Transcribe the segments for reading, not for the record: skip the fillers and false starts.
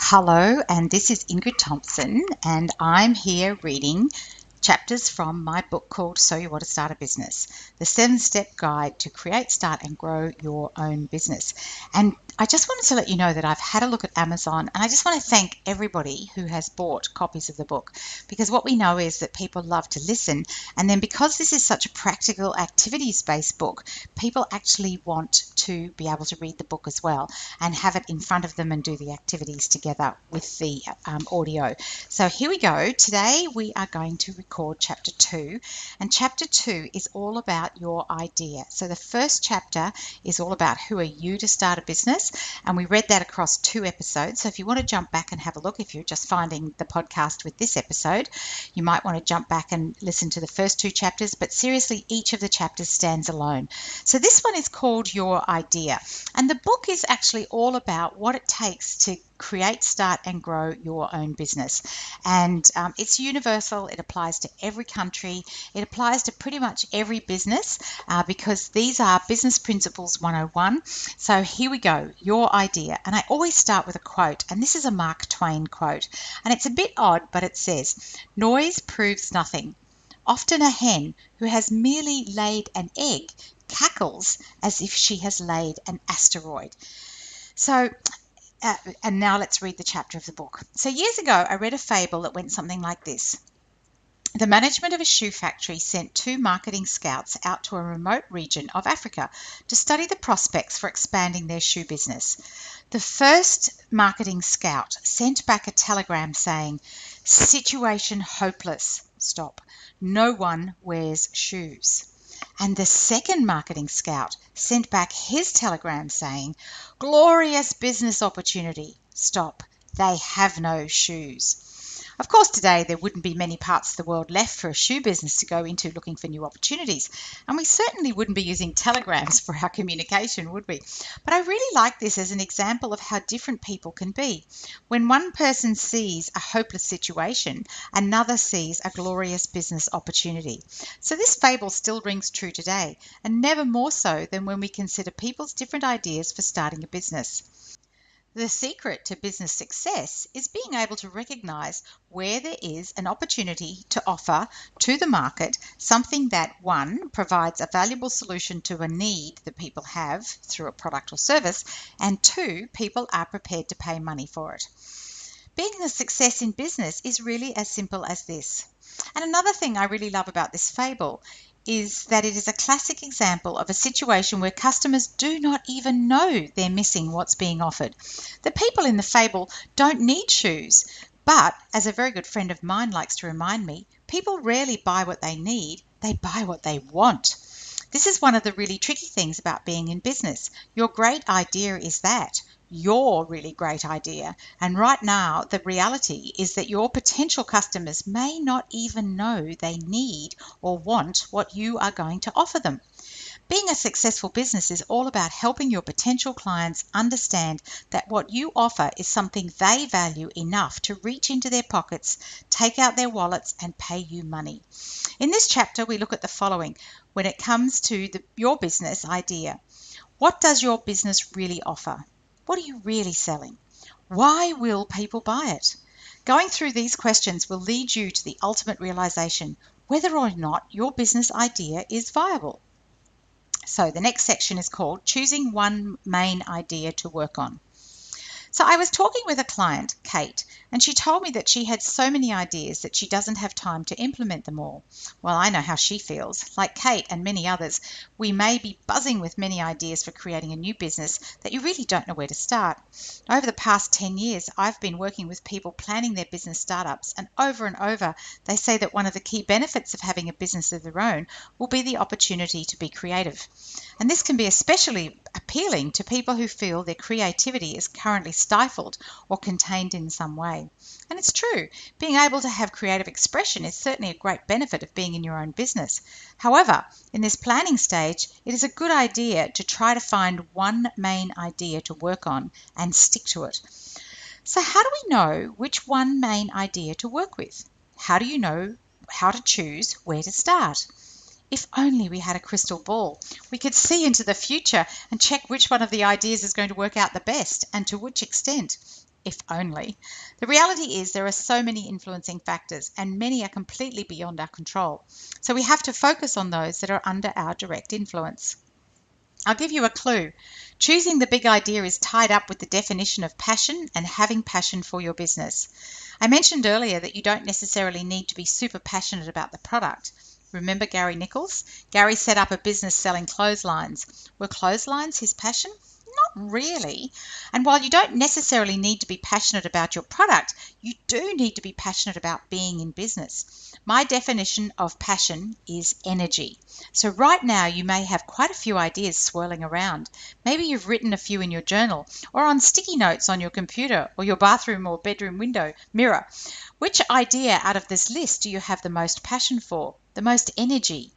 Hello, and this is Ingrid Thompson, and I'm here reading chapters from my book called So You Want to Start a Business, the 7-step guide to create, start and grow your own business. And I just wanted to let you know that I've had a look at Amazon, and I just want to thank everybody who has bought copies of the book, because what we know is that people love to listen, and then because this is such a practical activities-based book, people actually want to be able to read the book as well and have it in front of them and do the activities together with the audio. So here we go. Today we are going to record chapter 2, and chapter 2 is all about your idea. So the first chapter is all about who are you to start a business, and we read that across 2 episodes. So if you want to jump back and have a look, if you're just finding the podcast with this episode, you might want to jump back and listen to the first 2 chapters, but seriously, each of the chapters stands alone. So this one is called Your Idea, and the book is actually all about what it takes to create, start and grow your own business. And it's universal. It applies to every country. It applies to pretty much every business because these are Business Principles 101. So here we go, your idea. And I always start with a quote, and this is a Mark Twain quote. And it's a bit odd, but it says, "Noise proves nothing. Often a hen who has merely laid an egg cackles as if she has laid an asteroid." So and now let's read the chapter of the book. So years ago, I read a fable that went something like this. The management of a shoe factory sent 2 marketing scouts out to a remote region of Africa to study the prospects for expanding their shoe business. The first marketing scout sent back a telegram saying, "Situation hopeless. Stop. No one wears shoes." And the second marketing scout sent back his telegram saying, "Glorious business opportunity. Stop. They have no shoes." Of course, today there wouldn't be many parts of the world left for a shoe business to go into looking for new opportunities. And we certainly wouldn't be using telegrams for our communication, would we? But I really like this as an example of how different people can be. When one person sees a hopeless situation, another sees a glorious business opportunity. So this fable still rings true today, and never more so than when we consider people's different ideas for starting a business. The secret to business success is being able to recognize where there is an opportunity to offer to the market something that, 1, provides a valuable solution to a need that people have through a product or service, and 2, people are prepared to pay money for it. Being a success in business is really as simple as this. And another thing I really love about this fable is that it is a classic example of a situation where customers do not even know they're missing what's being offered. The people in the fable don't need shoes, but as a very good friend of mine likes to remind me, people rarely buy what they need, they buy what they want. This is one of the really tricky things about being in business. Your great idea is that. Your really great idea. And right now, the reality is that your potential customers may not even know they need or want what you are going to offer them. Being a successful business is all about helping your potential clients understand that what you offer is something they value enough to reach into their pockets, take out their wallets, and pay you money. In this chapter, we look at the following when it comes to your business idea. What does your business really offer? What are you really selling? Why will people buy it? Going through these questions will lead you to the ultimate realization whether or not your business idea is viable. So the next section is called Choosing One Main Idea to Work on. So I was talking with a client, Kate, and she told me that she had so many ideas that she doesn't have time to implement them all. Well, I know how she feels. Like Kate and many others, we may be buzzing with many ideas for creating a new business that you really don't know where to start. Over the past 10 years, I've been working with people planning their business startups, and over, they say that one of the key benefits of having a business of their own will be the opportunity to be creative. And this can be especially appealing to people who feel their creativity is currently stifled or contained in some way. And it's true, being able to have creative expression is certainly a great benefit of being in your own business. However, in this planning stage, it is a good idea to try to find one main idea to work on and stick to it. So how do we know which one main idea to work with? How do you know how to choose where to start? If only we had a crystal ball, we could see into the future and check which one of the ideas is going to work out the best and to which extent. if only. The reality is there are so many influencing factors and many are completely beyond our control. So we have to focus on those that are under our direct influence. I'll give you a clue. Choosing the big idea is tied up with the definition of passion and having passion for your business. I mentioned earlier that you don't necessarily need to be super passionate about the product. Remember Gary Nichols? Gary set up a business selling clotheslines. Were clotheslines his passion? Not really. And while you don't necessarily need to be passionate about your product, you do need to be passionate about being in business. My definition of passion is energy. So right now you may have quite a few ideas swirling around. Maybe you've written a few in your journal or on sticky notes on your computer or your bathroom or bedroom window mirror. Which idea out of this list do you have the most passion for, the most energy?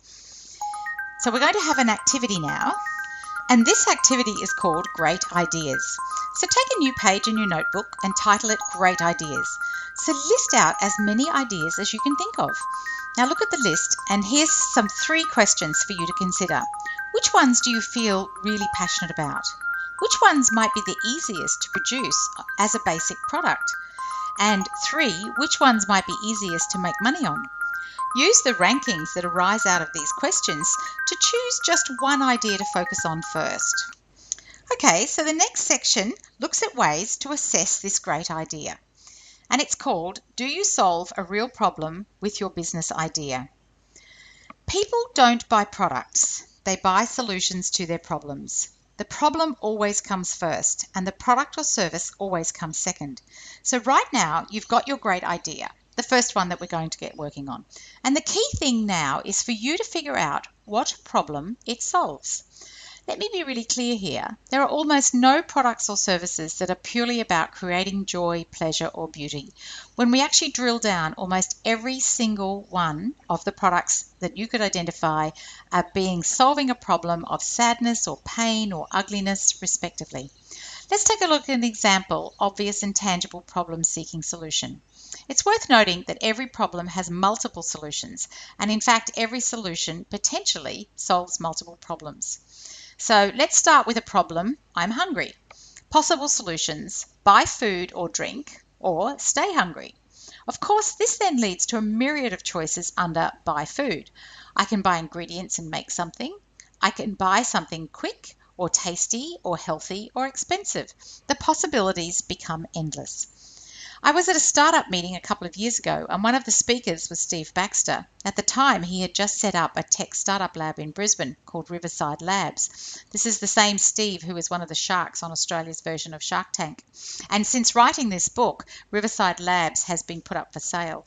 So we're going to have an activity now. And this activity is called Great Ideas. So take a new page in your notebook and title it Great Ideas. So list out as many ideas as you can think of. Now look at the list and here's some 3 questions for you to consider. Which ones do you feel really passionate about? Which ones might be the easiest to produce as a basic product? And 3, which ones might be easiest to make money on? Use the rankings that arise out of these questions to choose just one idea to focus on first. Okay, so the next section looks at ways to assess this great idea. And it's called, Do you solve a real problem with your business idea? People don't buy products, they buy solutions to their problems. The problem always comes first, and the product or service always comes second. So right now, you've got your great idea, the first one that we're going to get working on. And the key thing now is for you to figure out what problem it solves. Let me be really clear here. There are almost no products or services that are purely about creating joy, pleasure, or beauty. When we actually drill down, almost every single one of the products that you could identify are solving a problem of sadness or pain or ugliness, respectively. Let's take a look at an example, obvious and tangible problem-seeking solution. It's worth noting that every problem has multiple solutions, and in fact, every solution potentially solves multiple problems. So let's start with a problem, I'm hungry. Possible solutions, buy food or drink, or stay hungry. Of course, this then leads to a myriad of choices under buy food. I can buy ingredients and make something. I can buy something quick or tasty or healthy or expensive. The possibilities become endless. I was at a startup meeting a couple of years ago, and one of the speakers was Steve Baxter. At the time, he had just set up a tech startup lab in Brisbane called Riverside Labs. This is the same Steve who is one of the sharks on Australia's version of Shark Tank. And since writing this book, Riverside Labs has been put up for sale.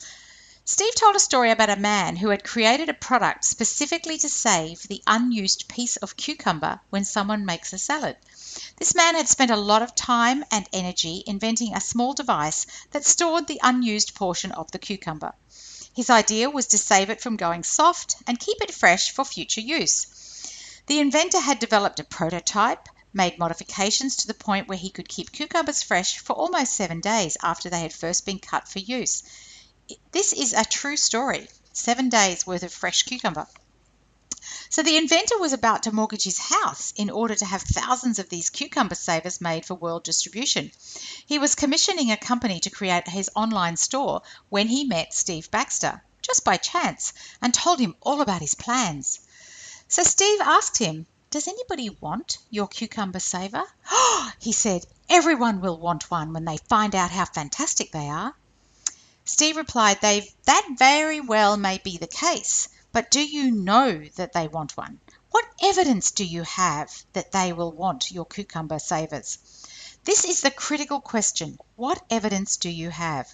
Steve told a story about a man who had created a product specifically to save the unused piece of cucumber when someone makes a salad. This man had spent a lot of time and energy inventing a small device that stored the unused portion of the cucumber. His idea was to save it from going soft and keep it fresh for future use. The inventor had developed a prototype, made modifications to the point where he could keep cucumbers fresh for almost 7 days after they had first been cut for use. This is a true story, 7 days worth of fresh cucumber. So the inventor was about to mortgage his house in order to have thousands of these cucumber savers made for world distribution. He was commissioning a company to create his online store when he met Steve Baxter, just by chance, and told him all about his plans. So Steve asked him, "Does anybody want your cucumber saver?" "Oh," he said, "everyone will want one when they find out how fantastic they are." Steve replied, "That very well may be the case, but do you know that they want one? What evidence do you have that they will want your cucumber savers?" This is the critical question. What evidence do you have?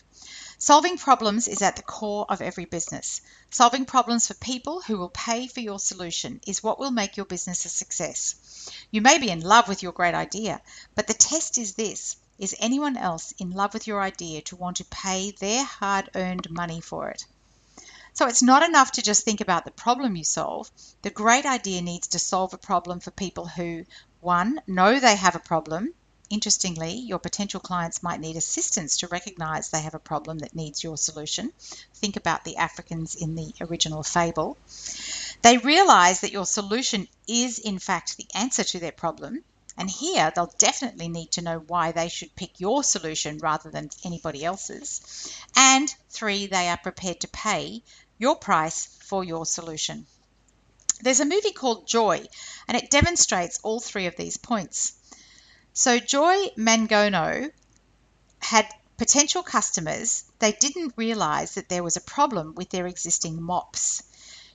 Solving problems is at the core of every business. Solving problems for people who will pay for your solution is what will make your business a success. You may be in love with your great idea, but the test is this. Is anyone else in love with your idea to want to pay their hard-earned money for it? So it's not enough to just think about the problem you solve. The great idea needs to solve a problem for people who, 1, know they have a problem. Interestingly, your potential clients might need assistance to recognize they have a problem that needs your solution. Think about the Africans in the original fable. They realize that your solution is in fact the answer to their problem. And here they'll definitely need to know why they should pick your solution rather than anybody else's. And 3, they are prepared to pay your price for your solution. There's a movie called Joy, and it demonstrates all 3 of these points. So Joy Mangano had potential customers. They didn't realize that there was a problem with their existing mops.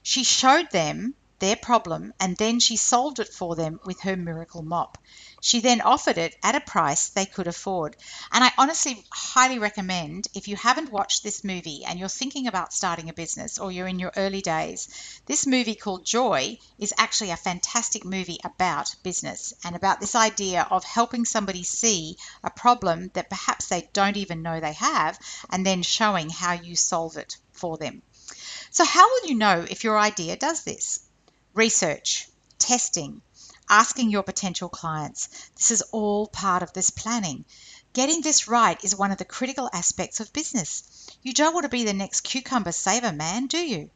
She showed them their problem and then she solved it for them with her miracle mop. She then offered it at a price they could afford. And I honestly highly recommend, if you haven't watched this movie and you're thinking about starting a business or you're in your early days, this movie called Joy is actually a fantastic movie about business and about this idea of helping somebody see a problem that perhaps they don't even know they have and then showing how you solve it for them. So how will you know if your idea does this? Research, testing, asking your potential clients. This is all part of this planning. Getting this right is one of the critical aspects of business. You don't want to be the next cucumber saver man, do you?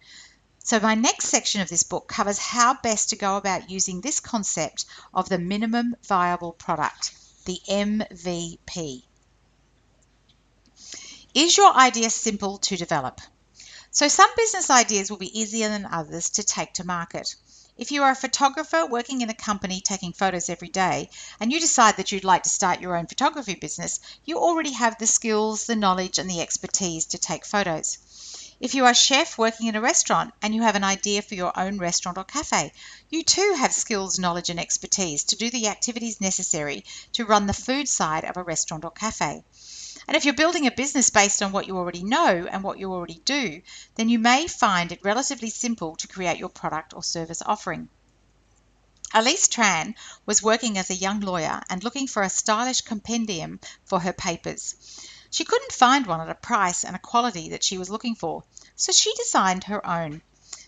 So my next section of this book covers how best to go about using this concept of the minimum viable product, the MVP. Is your idea simple to develop? So some business ideas will be easier than others to take to market. If you are a photographer working in a company taking photos every day and you decide that you'd like to start your own photography business, you already have the skills, the knowledge and the expertise to take photos. If you are a chef working in a restaurant and you have an idea for your own restaurant or cafe, you too have skills, knowledge and expertise to do the activities necessary to run the food side of a restaurant or cafe. And if you're building a business based on what you already know and what you already do, then you may find it relatively simple to create your product or service offering. Elise Tran was working as a young lawyer and looking for a stylish compendium for her papers. She couldn't find one at a price and a quality that she was looking for, so she designed her own.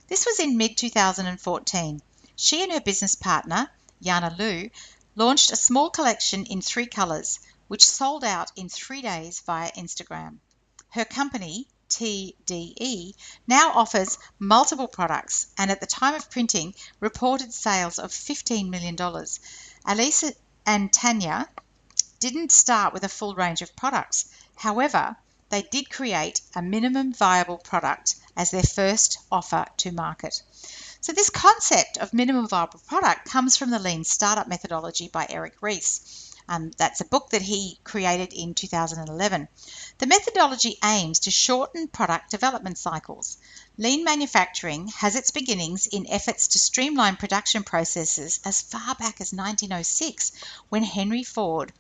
This was in mid-2014. She and her business partner, Yana Liu, launched a small collection in 3 colors, which sold out in 3 days via Instagram. Her company, TDE, now offers multiple products and at the time of printing reported sales of $15 million. Alice and Tanya didn't start with a full range of products. However, they did create a minimum viable product as their first offer to market. So this concept of minimum viable product comes from the Lean Startup methodology by Eric Ries. That's a book that he created in 2011. The methodology aims to shorten product development cycles. Lean manufacturing has its beginnings in efforts to streamline production processes as far back as 1906, when Henry Ford.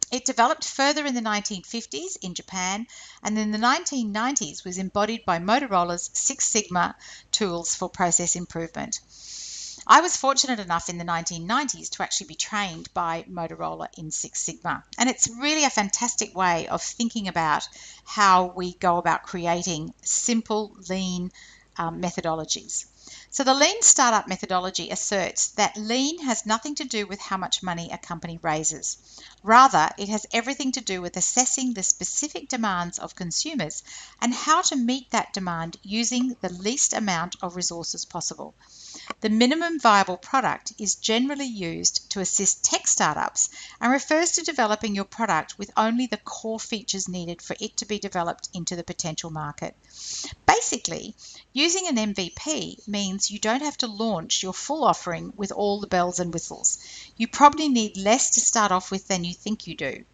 It developed further in the 1950s in Japan, and in the 1990s was embodied by Motorola's Six Sigma tools for process improvement. I was fortunate enough in the 1990s to actually be trained by Motorola in Six Sigma, and it's really a fantastic way of thinking about how we go about creating simple, lean methodologies. So the Lean Startup methodology asserts that lean has nothing to do with how much money a company raises. Rather, it has everything to do with assessing the specific demands of consumers and how to meet that demand using the least amount of resources possible. The minimum viable product is generally used to assist tech startups and refers to developing your product with only the core features needed for it to be developed into the potential market. Basically, using an MVP means you don't have to launch your full offering with all the bells and whistles. You probably need less to start off with than you think you do.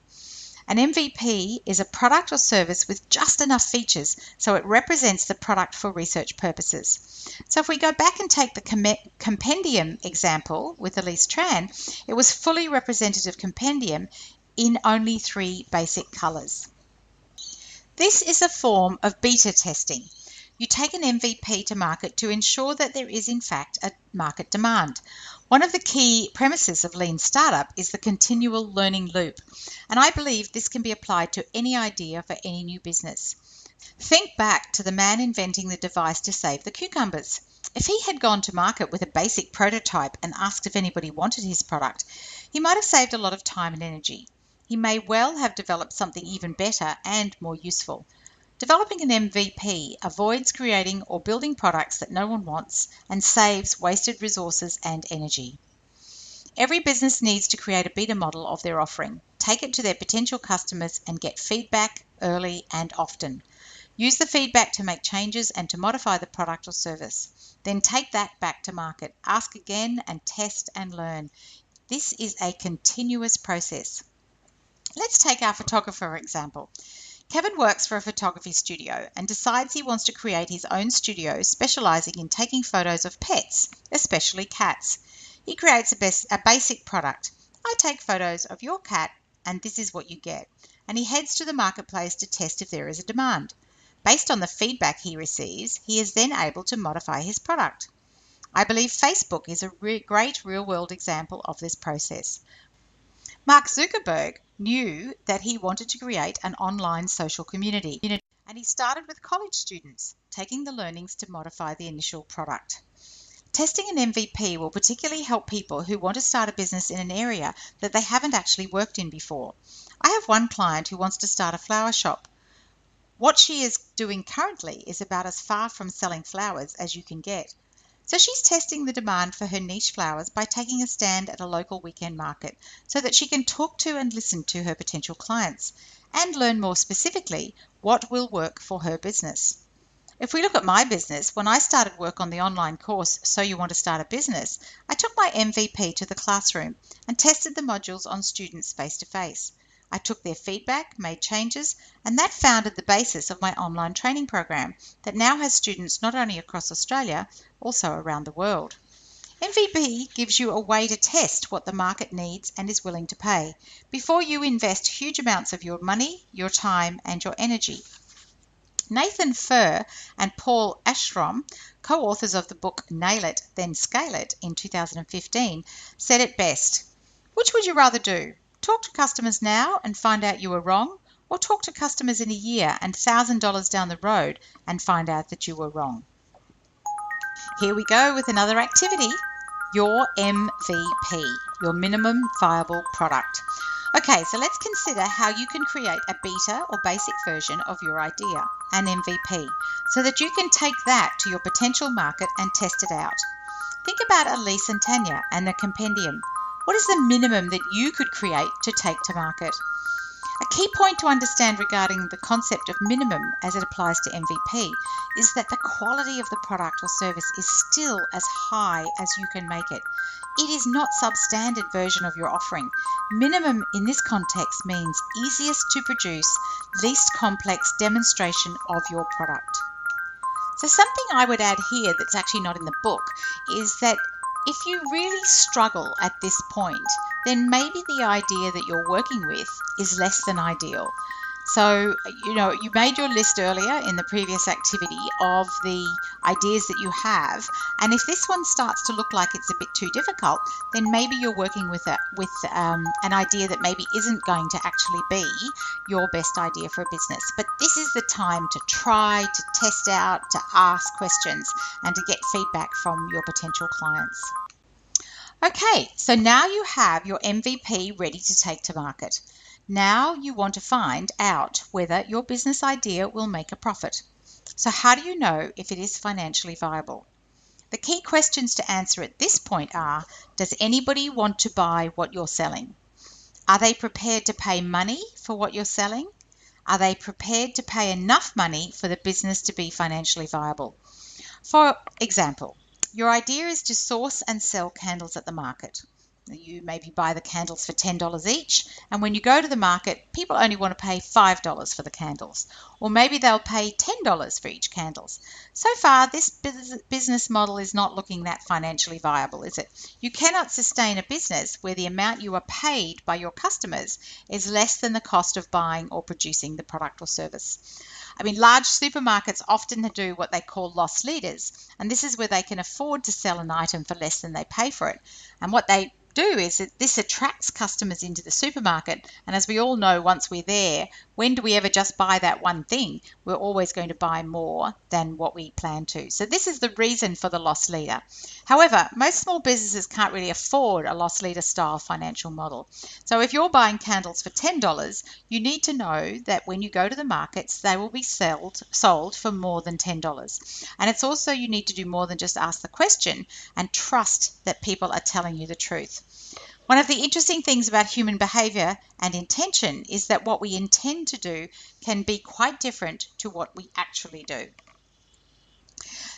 An MVP is a product or service with just enough features so it represents the product for research purposes. So if we go back and take the compendium example with Elise Tran, it was fully representative compendium in only 3 basic colors. This is a form of beta testing. You take an MVP to market to ensure that there is in fact a market demand. One of the key premises of Lean Startup is the continual learning loop, and I believe this can be applied to any idea for any new business. Think back to the man inventing the device to save the cucumbers. If he had gone to market with a basic prototype and asked if anybody wanted his product, he might have saved a lot of time and energy. He may well have developed something even better and more useful. Developing an MVP avoids creating or building products that no one wants and saves wasted resources and energy. Every business needs to create a beta model of their offering, take it to their potential customers, and get feedback early and often. Use the feedback to make changes and to modify the product or service. Then take that back to market. Ask again and test and learn. This is a continuous process. Let's take our photographer for example. Kevin works for a photography studio and decides he wants to create his own studio specializing in taking photos of pets, especially cats. He creates a basic product. I take photos of your cat and this is what you get. And he heads to the marketplace to test if there is a demand. Based on the feedback he receives, he is then able to modify his product. I believe Facebook is a great real-world example of this process. Mark Zuckerberg knew that he wanted to create an online social community, and he started with college students, taking the learnings to modify the initial product. Testing an MVP will particularly help people who want to start a business in an area that they haven't actually worked in before. I have one client who wants to start a flower shop. What she is doing currently is about as far from selling flowers as you can get. So she's testing the demand for her niche flowers by taking a stand at a local weekend market so that she can talk to and listen to her potential clients and learn more specifically what will work for her business. If we look at my business, when I started work on the online course, So You Want to Start a Business, I took my MVP to the classroom and tested the modules on students face to face. I took their feedback, made changes, and that founded the basis of my online training program that now has students not only across Australia, also around the world. MVP gives you a way to test what the market needs and is willing to pay before you invest huge amounts of your money, your time, and your energy. Nathan Furr and Paul Ashram, co-authors of the book Nail It, Then Scale It in 2015, said it best. Which would you rather do? Talk to customers now and find out you were wrong, or talk to customers in a year and $1,000 down the road and find out that you were wrong? Here we go with another activity. Your MVP, your minimum viable product. Okay, so let's consider how you can create a beta or basic version of your idea, an MVP, so that you can take that to your potential market and test it out. Think about Elise and Tanya and the compendium. What is the minimum that you could create to take to market? A key point to understand regarding the concept of minimum as it applies to MVP is that the quality of the product or service is still as high as you can make it. It is not substandard version of your offering. Minimum in this context means easiest to produce, least complex demonstration of your product. So something I would add here that's actually not in the book is that if you really struggle at this point, then maybe the idea that you're working with is less than ideal. So, you made your list earlier in the previous activity of the ideas that you have, and if this one starts to look like it's a bit too difficult, then maybe you're working with an idea that maybe isn't going to actually be your best idea for a business. But this is the time to try, to test out, to ask questions, and to get feedback from your potential clients. Okay, so now you have your MVP ready to take to market. Now you want to find out whether your business idea will make a profit. So how do you know if it is financially viable? The key questions to answer at this point are, does anybody want to buy what you're selling? Are they prepared to pay money for what you're selling? Are they prepared to pay enough money for the business to be financially viable? For example, your idea is to source and sell candles at the market. You maybe buy the candles for $10 each, and when you go to the market, people only want to pay $5 for the candles, or maybe they'll pay $10 for each candle. So far, this business model is not looking that financially viable, is it? You cannot sustain a business where the amount you are paid by your customers is less than the cost of buying or producing the product or service. Large supermarkets often do what they call loss leaders, and this is where they can afford to sell an item for less than they pay for it. And what they do is that this attracts customers into the supermarket, and as we all know, once we're there, when do we ever just buy that one thing? We're always going to buy more than what we plan to. So this is the reason for the loss leader. However, most small businesses can't really afford a loss leader style financial model. So if you're buying candles for $10, you need to know that when you go to the markets, they will be sold for more than $10. And it's also, you need to do more than just ask the question and trust that people are telling you the truth. One of the interesting things about human behavior and intention is that what we intend to do can be quite different to what we actually do.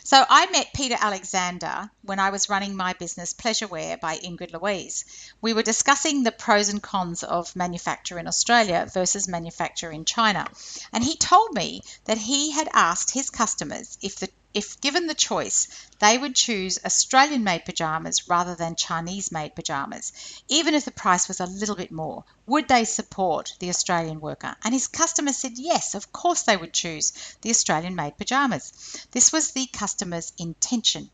So I met Peter Alexander when I was running my business Pleasurewear by Ingrid Louise. We were discussing the pros and cons of manufacture in Australia versus manufacture in China. And he told me that he had asked his customers if given the choice, they would choose Australian-made pajamas rather than Chinese-made pajamas, even if the price was a little bit more. Would they support the Australian worker? And his customers said yes, of course they would choose the Australian-made pajamas. This was the customer's intention.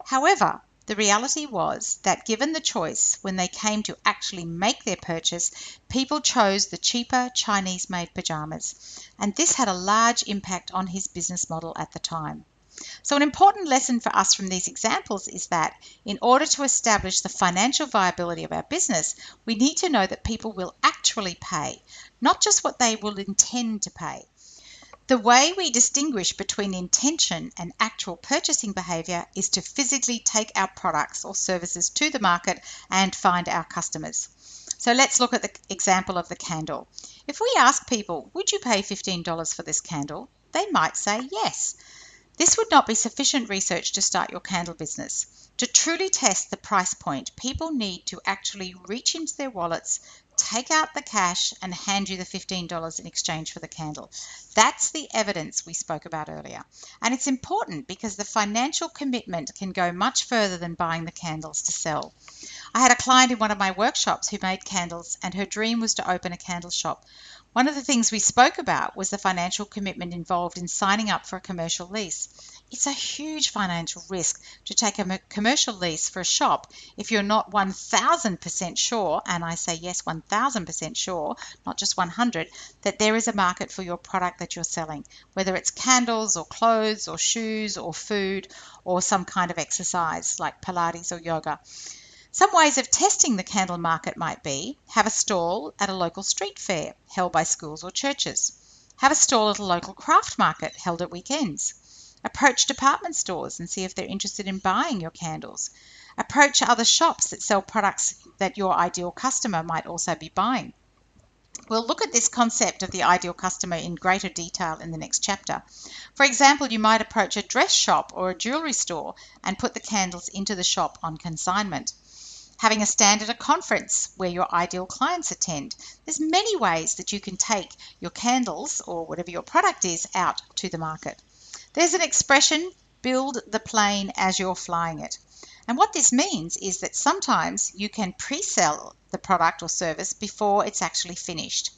However, the reality was that given the choice, when they came to actually make their purchase, people chose the cheaper Chinese-made pajamas. And this had a large impact on his business model at the time. So an important lesson for us from these examples is that in order to establish the financial viability of our business, we need to know that people will actually pay, not just what they will intend to pay. The way we distinguish between intention and actual purchasing behavior is to physically take our products or services to the market and find our customers. So let's look at the example of the candle. If we ask people, would you pay $15 for this candle? They might say yes. This would not be sufficient research to start your candle business. To truly test the price point, people need to actually reach into their wallets, take out the cash, and hand you the $15 in exchange for the candle. That's the evidence we spoke about earlier. And it's important because the financial commitment can go much further than buying the candles to sell. I had a client in one of my workshops who made candles, and her dream was to open a candle shop. One of the things we spoke about was the financial commitment involved in signing up for a commercial lease. It's a huge financial risk to take a commercial lease for a shop if you're not 1,000% sure, and I say yes, 1,000% sure, not just 100, that there is a market for your product that you're selling, whether it's candles or clothes or shoes or food or some kind of exercise like Pilates or yoga. Some ways of testing the candle market might be have a stall at a local street fair held by schools or churches. Have a stall at a local craft market held at weekends. Approach department stores and see if they're interested in buying your candles. Approach other shops that sell products that your ideal customer might also be buying. We'll look at this concept of the ideal customer in greater detail in the next chapter. For example, you might approach a dress shop or a jewelry store and put the candles into the shop on consignment. Having a stand at a conference where your ideal clients attend. There's many ways that you can take your candles or whatever your product is out to the market. There's an expression, build the plane as you're flying it. And what this means is that sometimes you can pre-sell the product or service before it's actually finished.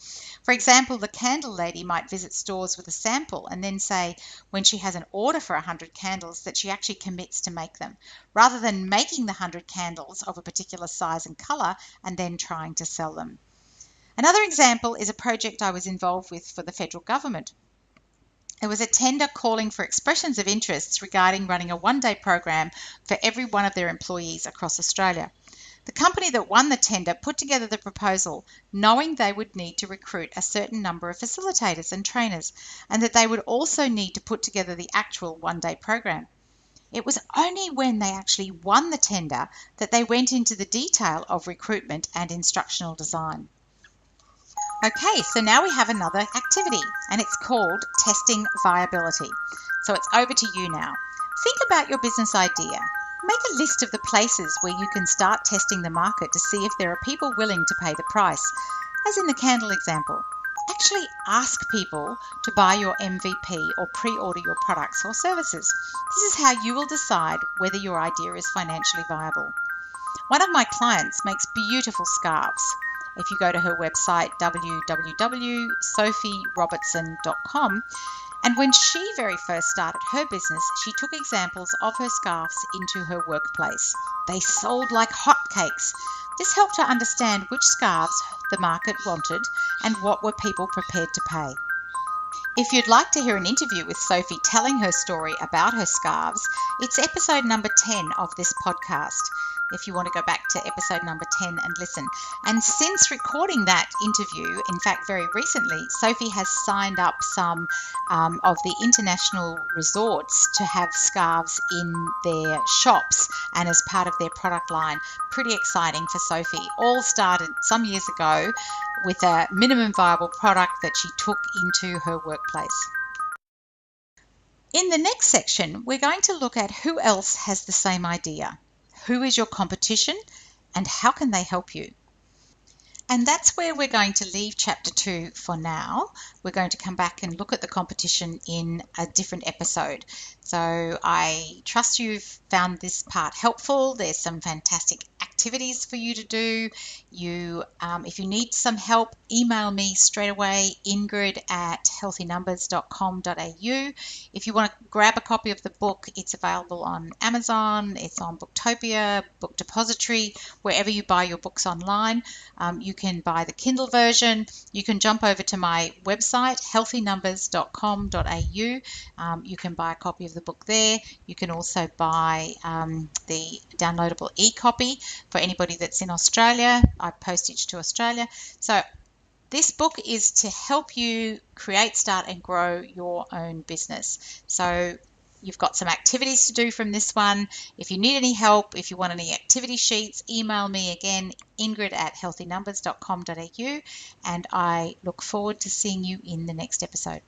For example, the candle lady might visit stores with a sample and then say when she has an order for 100 candles that she actually commits to make them, rather than making the 100 candles of a particular size and color and then trying to sell them. Another example is a project I was involved with for the federal government. There was a tender calling for expressions of interests regarding running a one-day program for every one of their employees across Australia. The company that won the tender put together the proposal knowing they would need to recruit a certain number of facilitators and trainers, and that they would also need to put together the actual one-day program. It was only when they actually won the tender that they went into the detail of recruitment and instructional design. Okay, so now we have another activity, and it's called testing viability. So it's over to you now. Think about your business idea. Make a list of the places where you can start testing the market to see if there are people willing to pay the price, as in the candle example. Actually ask people to buy your MVP or pre-order your products or services. This is how you will decide whether your idea is financially viable. One of my clients makes beautiful scarves. If you go to her website, www.sophierobertson.com, and when she very first started her business, she took examples of her scarves into her workplace. They sold like hotcakes. This helped her understand which scarves the market wanted and what were people prepared to pay. If you'd like to hear an interview with Sophie telling her story about her scarves, it's episode number 10 of this podcast. if you want to go back to episode number 10 and listen. And since recording that interview, in fact, very recently, Sophie has signed up some of the international resorts to have scarves in their shops and as part of their product line. Pretty exciting for Sophie. All started some years ago with a minimum viable product that she took into her workplace. In the next section, we're going to look at who else has the same idea. Who is your competition and how can they help you? And that's where we're going to leave chapter 2 for now. We're going to come back and look at the competition in a different episode. So I trust you've found this part helpful. There's some fantastic activities for you to do. If you need some help, email me straight away, ingrid@healthynumbers.com.au. If you want to grab a copy of the book, it's available on Amazon, it's on Booktopia, Book Depository, wherever you buy your books online. You can buy the Kindle version. You can jump over to my website, healthynumbers.com.au. You can buy a copy of the book there. You can also buy the downloadable e-copy for anybody that's in Australia. I postage to Australia. So this book is to help you create, start, and grow your own business. So you've got some activities to do from this one. If you need any help, if you want any activity sheets, email me again, ingrid@healthynumbers.com.au, and I look forward to seeing you in the next episode.